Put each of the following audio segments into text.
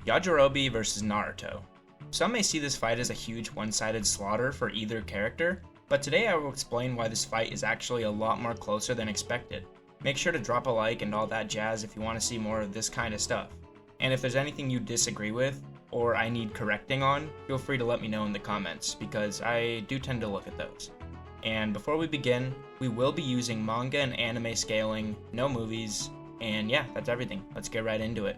Yajirobe versus Naruto. Some may see this fight as a huge one-sided slaughter for either character, but today I will explain why this fight is actually a lot more closer than expected. Make sure to drop a like and all that jazz if you want to see more of this kind of stuff. And if there's anything you disagree with, or I need correcting on, feel free to let me know in the comments, because I do tend to look at those. And before we begin, we will be using manga and anime scaling, no movies, and yeah, that's everything. Let's get right into it.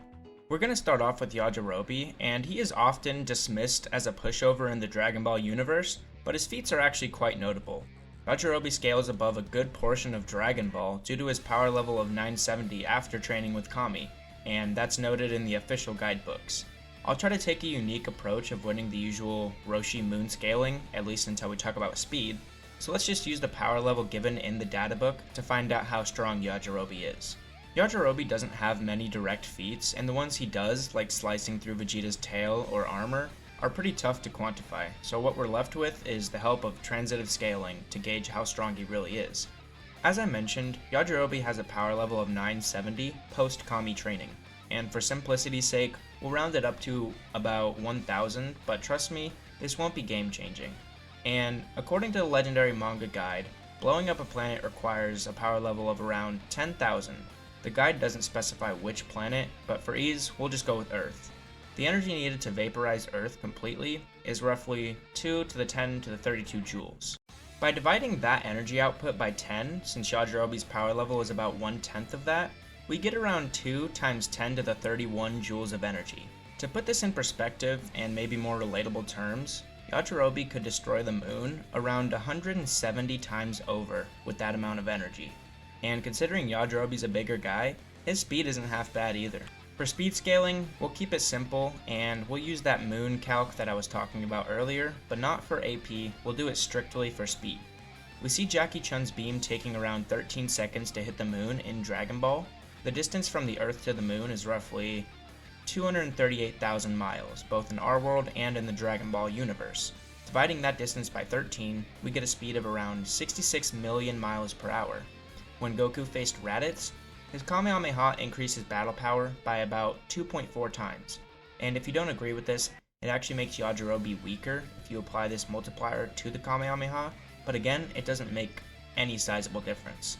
We're going to start off with Yajirobe, and he is often dismissed as a pushover in the Dragon Ball universe, but his feats are actually quite notable. Yajirobe scales above a good portion of Dragon Ball due to his power level of 970 after training with Kami, and that's noted in the official guidebooks. I'll try to take a unique approach of winning the usual Roshi Moon scaling, at least until we talk about speed, so let's just use the power level given in the databook to find out how strong Yajirobe is. Yajirobe doesn't have many direct feats, and the ones he does, like slicing through Vegeta's tail or armor, are pretty tough to quantify, so what we're left with is the help of transitive scaling to gauge how strong he really is. As I mentioned, Yajirobe has a power level of 970 post-Kami training, and for simplicity's sake, we'll round it up to about 1000, but trust me, this won't be game-changing. And according to the Legendary Manga Guide, blowing up a planet requires a power level of around 10,000. The guide doesn't specify which planet, but for ease, we'll just go with Earth. The energy needed to vaporize Earth completely is roughly 2 to the 10 to the 32 joules. By dividing that energy output by 10, since Yajirobe's power level is about 1/10 of that, we get around 2 times 10 to the 31 joules of energy. To put this in perspective and maybe more relatable terms, Yajirobe could destroy the moon around 170 times over with that amount of energy. And considering Yajirobe's a bigger guy, his speed isn't half bad either. For speed scaling, we'll keep it simple, and we'll use that moon calc that I was talking about earlier, but not for AP, we'll do it strictly for speed. We see Jackie Chun's beam taking around 13 seconds to hit the moon in Dragon Ball. The distance from the Earth to the moon is roughly 238,000 miles, both in our world and in the Dragon Ball universe. Dividing that distance by 13, we get a speed of around 66 million miles per hour. When Goku faced Raditz, his Kamehameha increased his battle power by about 2.4 times. And if you don't agree with this, it actually makes Yajirobe weaker if you apply this multiplier to the Kamehameha, but again, it doesn't make any sizable difference.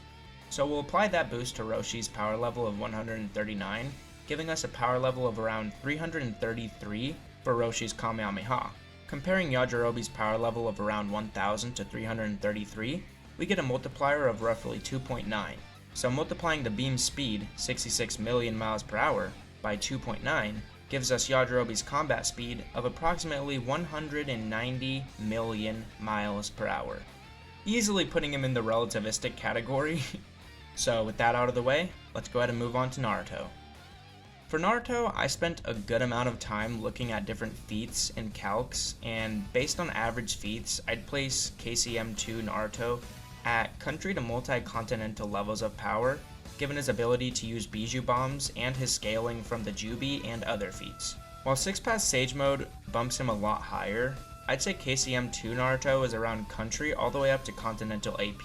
So we'll apply that boost to Roshi's power level of 139, giving us a power level of around 333 for Roshi's Kamehameha. Comparing Yajirobe's power level of around 1000 to 333, we get a multiplier of roughly 2.9. So multiplying the beam speed, 66 million miles per hour, by 2.9 gives us Yajirobe's combat speed of approximately 190 million miles per hour. Easily putting him in the relativistic category. So with that out of the way, let's go ahead and move on to Naruto. For Naruto, I spent a good amount of time looking at different feats and calcs, and based on average feats, I'd place KCM 2 Naruto at country to multi-continental levels of power, given his ability to use Bijou bombs and his scaling from the Jubi and other feats. While 6-Pass Sage Mode bumps him a lot higher, I'd say KCM 2 Naruto is around country all the way up to continental AP.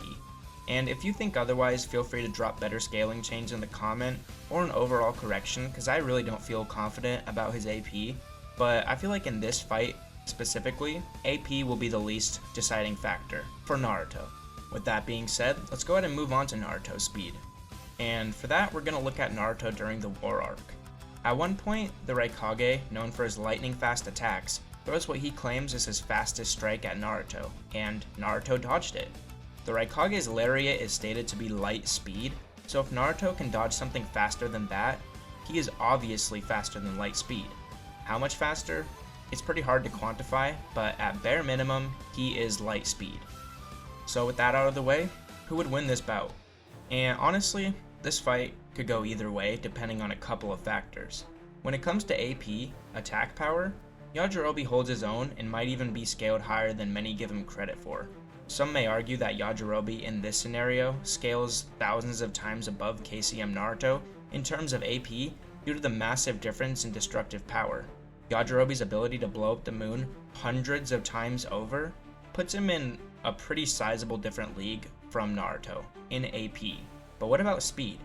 And if you think otherwise, feel free to drop better scaling change in the comment or an overall correction, because I really don't feel confident about his AP, but I feel like in this fight specifically, AP will be the least deciding factor for Naruto. With that being said, let's go ahead and move on to Naruto's speed. And for that, we're going to look at Naruto during the War Arc. At one point, the Raikage, known for his lightning fast attacks, throws what he claims is his fastest strike at Naruto, and Naruto dodged it. The Raikage's lariat is stated to be light speed, so if Naruto can dodge something faster than that, he is obviously faster than light speed. How much faster? It's pretty hard to quantify, but at bare minimum, he is light speed. So with that out of the way, who would win this bout? And honestly, this fight could go either way depending on a couple of factors. When it comes to AP, attack power, Yajirobe holds his own and might even be scaled higher than many give him credit for. Some may argue that Yajirobe in this scenario scales thousands of times above KCM Naruto in terms of AP due to the massive difference in destructive power. Yajirobe's ability to blow up the moon hundreds of times over puts him in a pretty sizable different league from Naruto in AP. But what about speed?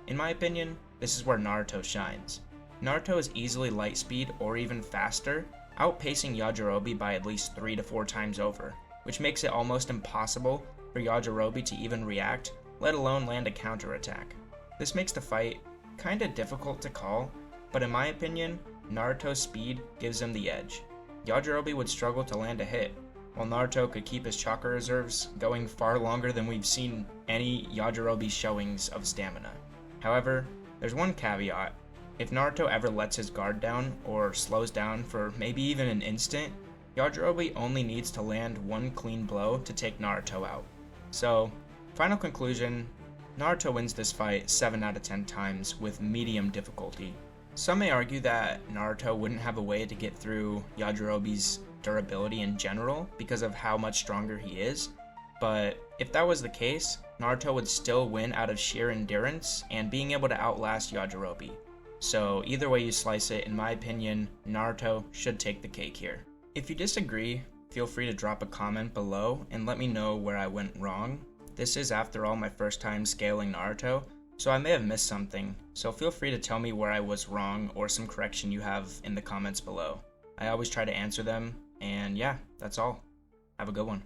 In my opinion, this is where Naruto shines. Naruto is easily light speed or even faster, outpacing Yajirobe by at least 3 to 4 times over, which makes it almost impossible for Yajirobe to even react, let alone land a counterattack. This makes the fight kinda difficult to call, but in my opinion, Naruto's speed gives him the edge. Yajirobe would struggle to land a hit, while Naruto could keep his chakra reserves going far longer than we've seen any Yajirobe showings of stamina. However, there's one caveat. If Naruto ever lets his guard down or slows down for maybe even an instant, Yajirobe only needs to land one clean blow to take Naruto out. So, final conclusion, Naruto wins this fight 7 out of 10 times with medium difficulty. Some may argue that Naruto wouldn't have a way to get through Yajirobe's durability in general because of how much stronger he is, but if that was the case, Naruto would still win out of sheer endurance and being able to outlast Yajirobe. So either way you slice it, in my opinion, Naruto should take the cake here. If you disagree, feel free to drop a comment below and let me know where I went wrong. This is, after all, my first time scaling Naruto, so I may have missed something, so feel free to tell me where I was wrong or some correction you have in the comments below. I always try to answer them, and yeah, that's all. Have a good one.